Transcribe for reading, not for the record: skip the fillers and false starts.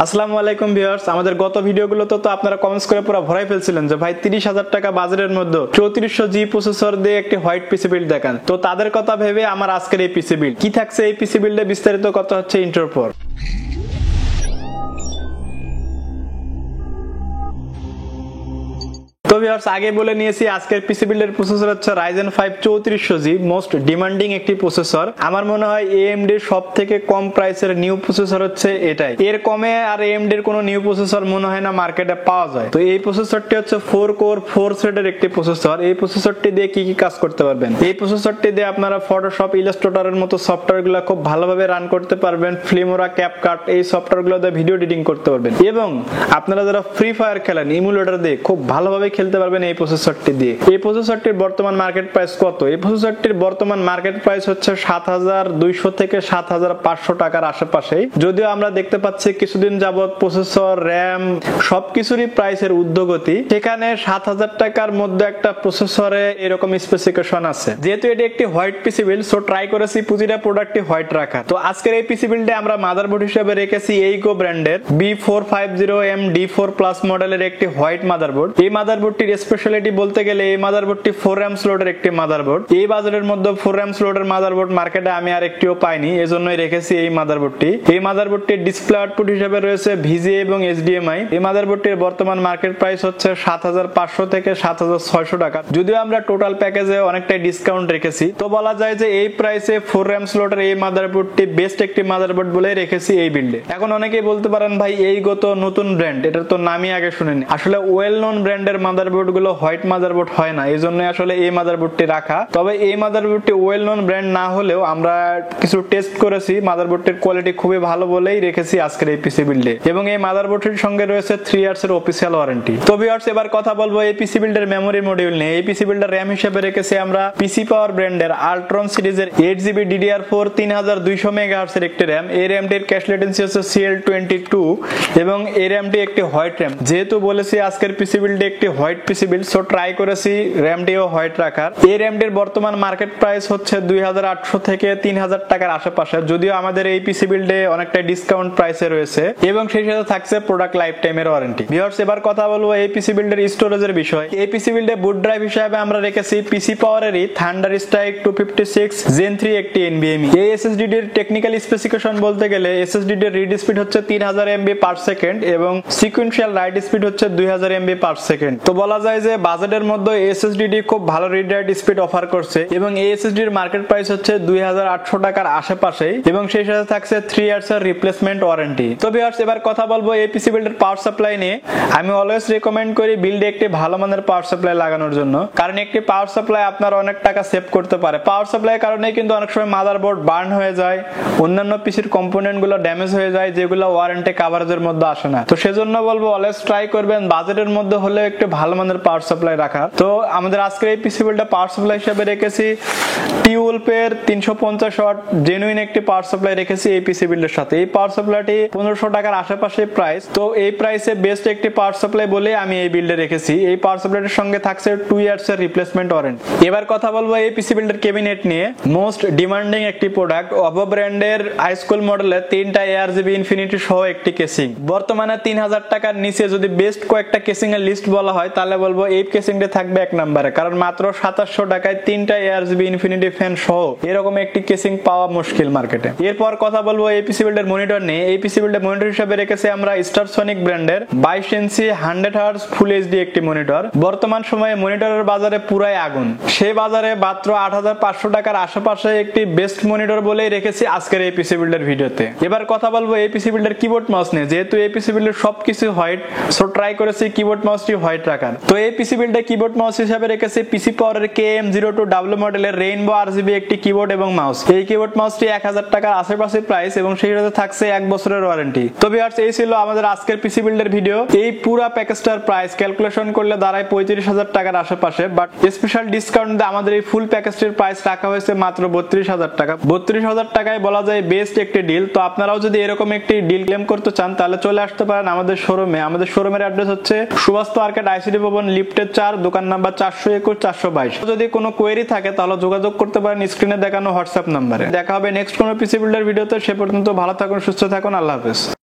আসসালামু আলাইকুম ভিউয়ার্স, আমাদের গত ভিডিওগুলোতে তো আপনারা কমেন্টস করে পুরো ভরাই ফেলছিলেন যে ভাই 30,000 টাকা বাজারের মধ্যে 3400G প্রসেসর দিয়ে একটি হোয়াইট পিসি বিল্ড দেখান। তো তাদের কথা ভেবে আমার আজকের এই পিসি বিল্ড কি থাকছে, এই পিসি বিল্ডে বিস্তারিত কথা হচ্ছে ইন্ট্রোর পর। তো ভিউয়ার্স, আগে বলে নিয়েছি আজকের পিসি বিল্ডের প্রসেসর হচ্ছে Ryzen 5 3400G, মোস্ট ডিমান্ডিং একটি প্রসেসর। আমার মনে হয় AMD এর সবথেকে কম প্রাইসের নিউ প্রসেসর হচ্ছে এটাই। এর কমে আর AMD এর কোনো নিউ প্রসেসর মনে হয় না মার্কেটে পাওয়া যায়। তো এই প্রসেসরটি হচ্ছে 4 কোর 4 থ্রেডের একটি প্রসেসর। এই প্রসেসরটি দিয়ে কি কি কাজ করতে পারবেন? এই প্রসেসরটি দিয়ে আপনারা ফটোশপ, ইলাস্ট্রেটরের মতো সফটওয়্যারগুলো খুব ভালোভাবে রান করতে পারবেন। ফিল্মোরা, ক্যাপকাট এই সফটওয়্যারগুলো দিয়ে ভিডিও এডিটিং করতে পারবেন এবং আপনারা যারা ফ্রি ফায়ার খেলেন ইমুলেটর দিয়ে খুব ভালোভাবে খেলতে পারবেন এই প্রসেসরটি দিয়ে। এই প্রসেসরটির বর্তমান মার্কেট প্রাইস কত? এই প্রসেসরটির বর্তমান মার্কেট প্রাইস হচ্ছে 7200 থেকে 7500 টাকার আশেপাশে। যদিও আমরা দেখতে পাচ্ছি কিছুদিন যাবত প্রসেসর, র্যাম সবকিছুরই প্রাইসের ঊর্ধ্বগতি। সেখানে 7000 টাকার মধ্যে একটা প্রসেসরে এরকম স্পেসিফিকেশন আছে। যেহেতু এটি একটি white PC build, so try করেছি প্রতিটা প্রোডাক্টই হোয়াইট রাখা। তো আজকের এই পিসি বিল্ডে আমরা মাদারবোর্ড হিসেবে রেখেছি এইগো ব্র্যান্ডের B450M D4 প্লাস মডেলের একটি হোয়াইট মাদারবোর্ড। এই মাদারবোর্ডটির স্পেশালিটি বলতে গেলে এই মাদারবোর্ডটি 4 RAM স্লটের একটি মাদারবোর্ড। এই বাজারের মধ্যে 4 RAM স্লটের মাদারবোর্ড মার্কেটে আমি আর একটিও পাইনি, এজন্যই রেখেছি এই মাদারবোর্ডটি। এই মাদারবোর্ডটির ডিসপ্লে আউটপুট হিসেবে রয়েছে VGA এবং HDMI। এই মাদারবোর্ডটির বর্তমান মার্কেট প্রাইস হচ্ছে 7500 থেকে 7600 টাকা। যদিও আমরা টোটাল প্যাকেজে অনেকটাই ডিসকাউন্ট রেখেছি, তো বলা যায় যে এই প্রাইসে 4 RAM স্লটের এই মাদারবোর্ডটি বেস্ট একটি মাদারবোর্ড বলে রেখেছি এই বিল্ডে। এখন অনেকেই বলতে পারেন ভাই এইগো তো নতুন ব্র্যান্ড, এটার তো নামই আগে শুনিনি। আসলে ওয়েল নোন ব্র্যান্ডের মাদারবোর্ড গুলো হোয়াইট মাদারবোর্ড হয় না, এই জন্য আসলে এই মাদারবোর্ডটি রাখা। তবে এই মাদারবোর্ডটি ওয়েল নোন ব্র্যান্ড না হলেও আমরা কিছু টেস্ট করেছি, মাদারবোর্ডটির কোয়ালিটি খুবই ভালো বলেই রেখেছি আজকের এই পিসি বিল্ডে। এবং এই মাদারবোর্ডটির সঙ্গে রয়েছে 3 ইয়ার্স এর অফিসিয়াল ওয়ারেন্টি। তো ভিউয়ার্স, এবার কথা বলবো এই পিসি বিল্ডের মেমোরি মডিউল নিয়ে। এই পিসি বিল্ডের র‍্যাম হিসেবে রেখেছি আমরা পিসি পাওয়ার ব্র্যান্ডের আল্ট্রন সিরিজের 8GB DDR4 3200 মেগাহার্টজ এর একটি র‍্যাম। এই র‍্যামটির ক্যাশ লেটেন্সি হচ্ছে CL22 এবং এই র‍্যামটি একটি হোয়াইট র‍্যাম। যেহেতু বলেছি আজকের পিসি বিল্ডে একটি white PC build, so try করেছি র‍্যামটিও হোয়াইট রাখার। এই র‍্যামটির বর্তমান মার্কেট প্রাইস হচ্ছে 2800 থেকে 3000 টাকার আশেপাশে। যদিও আমাদের এই পিসি বিল্ডে অনেকটা ডিসকাউন্ট প্রাইসে রয়েছে এবং সেই সাথে থাকছে প্রোডাক্ট লাইফ টাইমের ওয়ারেন্টি। ভিউয়ার্স, এবার কথা বলবো এই পিসি বিল্ডের স্টোরেজের বিষয়। এই পিসি বিল্ডে বুট ড্রাইভ হিসেবে আমরা রেখেছি পিসি পাওয়ারেরই থান্ডারস্ট্রাইক 256 Gen 3 একটি NVMe। এই SSD এর টেকনিক্যাল স্পেসিফিকেশন বলতে গেলে SSD এর রিড স্পিড হচ্ছে 3000 MB পার সেকেন্ড এবং সিকোয়েন্সিয়াল রাইট স্পিড হচ্ছে 2000 MB পার সেকেন্ড। তো বলা যায় যে বাজেটের মধ্যে SSD খুব ভালো রিড রাইট স্পিড অফার করছে এবং এই SSD এর মার্কেট প্রাইস হচ্ছে 2800 টাকার আশেপাশে এবং সেই সাথে থাকছে 3 ইয়ার্স এর রিপ্লেসমেন্ট ওয়ারেন্টি। তো ভিউয়ার্স, এবার কথা বলবো এই পিসি বিল্ডের পাওয়ার সাপ্লাই নিয়ে। আমি অলওয়েজ রিকমেন্ড করি বিল্ডে একটি ভালো মানের পাওয়ার সাপ্লাই লাগানোর জন্য, কারণ একটি পাওয়ার সাপ্লাই আপনার অনেক টাকা সেভ করতে পারে। পাওয়ার সাপ্লাইয়ের কারণে কিন্তু অনেক সময় মাদারবোর্ড বার্ন হয়ে যায়, অন্যান্য পিসির কম্পোনেন্ট গুলো ড্যামেজ হয়ে যায় যেগুলো ওয়ারেন্টি কভারেজের মধ্যে আসে না। তো সেজন্য বলবো অলওয়েজ ট্রাই করবেন বাজেটের মধ্যে হলে একটু ভালো মানের পাওয়ার সাপ্লাই রাখা। তো আমাদের আজকের এই পিসি বিল্ডটা পাওয়ার সাপ্লাই হিসেবে রেখেছি টিউলপের 350 ওয়াট জেনুইন একটি পাওয়ার সাপ্লাই রেখেছি এই পিসি বিল্ডের সাথে। এই পাওয়ার সাপ্লাইটি 1500 টাকার আশেপাশে প্রাইস। তো এই প্রাইসে বেস্ট একটি পাওয়ার সাপ্লাই বলে আমি এই বিল্ডে রেখেছি। এই পাওয়ার সাপ্লাইটির সঙ্গে থাকছে 2 ইয়ার্স এর রিপ্লেসমেন্ট ওয়ারেন্টি। এবার কথা বলবো এই পিসি বিল্ডের ক্যাবিনেট নিয়ে। মোস্ট ডিমান্ডিং একটি প্রোডাক্ট, OPPO ব্র্যান্ডের হাইস্কুল মডেলের 3টা ARGB ইনফিনিটি সহ একটি কেসিং। বর্তমানে 3000 টাকার নিচে যদি বেস্ট কয়েকটা কেসিং এর লিস্ট বলা হয় তাহলে বলবো এই কেসিংটা থাকবে এক নম্বরে, কারণ মাত্র 2700 টাকায় 3টা ARGB ইনফিনিটি ফ্যান সহ এরকম একটি কেসিং পাওয়া মুশকিল মার্কেটে। এরপর কথা বলবো এই পিসি বিল্ডের মনিটর নিয়ে। এই পিসি বিল্ডের মনিটর হিসেবে রেখেছি আমরা স্টারসনিক ব্র্যান্ডের 22 ইঞ্চি 100 Hz ফুল এইচডি একটি মনিটর। বর্তমান সময়ে মনিটরের বাজারে পুরাই আগুন, সেই বাজারে মাত্র 8500 টাকার আশেপাশে একটি বেস্ট মনিটর বলেই রেখেছি আজকের এই পিসি বিল্ডের ভিডিওতে। এবার কথা বলবো এই পিসি বিল্ডের কিবোর্ড মাউস নিয়ে। যেহেতু এই পিসি বিল্ডের সবকিছু হোয়াইট, সো ট্রাই করেছি কিবোর্ড মাউসটি হোয়াইট রাখার। তো এই পিসি বিল্ডে কিবোর্ড মাউস হিসেবে রেখেছি পিসি পাওয়ারের KM02W মডেলের রেইনবো RGB একটি কিবোর্ড এবং মাউস। এই কিবোর্ড মাউসটি 1000 টাকার আশেপাশে প্রাইস এবং সেই সাথে থাকছে 1 বছরের ওয়ারেন্টি। তো ভিউয়ার্স, এই ছিল আমাদের আজকের পিসি বিল্ডের ভিডিও। এই পুরো প্যাকেজটার প্রাইস ক্যালকুলেশন করলে দাঁড়ায় 35,000 টাকার আশেপাশে, বাট স্পেশাল ডিসকাউন্ট দিয়ে আমাদের এই ফুল প্যাকেজটির প্রাইস রাখা হয়েছে মাত্র 32,000 টাকা। 32,000 টাকায় বলা যায় বেস্ট একটি ডিল। তো আপনারাও যদি এরকম একটি ডিল ক্লেম করতে চান তাহলে চলে আসতে পারেন আমাদের শোরুমে। আমাদের শোরুমের অ্যাড্রেস হচ্ছে সুভাষ মার্কেট ICD ভবন লিফটের 4, দোকান নাম্বার 421 422। যদি কোনো কোয়েরি থাকে তাহলে যোগাযোগ করতে পারেন স্ক্রিনে দেখানো হোয়াটসঅ্যাপ নাম্বারে। দেখা হবে নেক্সট কোনো পিসি বিল্ডার ভিডিওতে। সে পর্যন্ত ভালো থাকুন, সুস্থ থাকুন, আল্লাহ হাফেজ।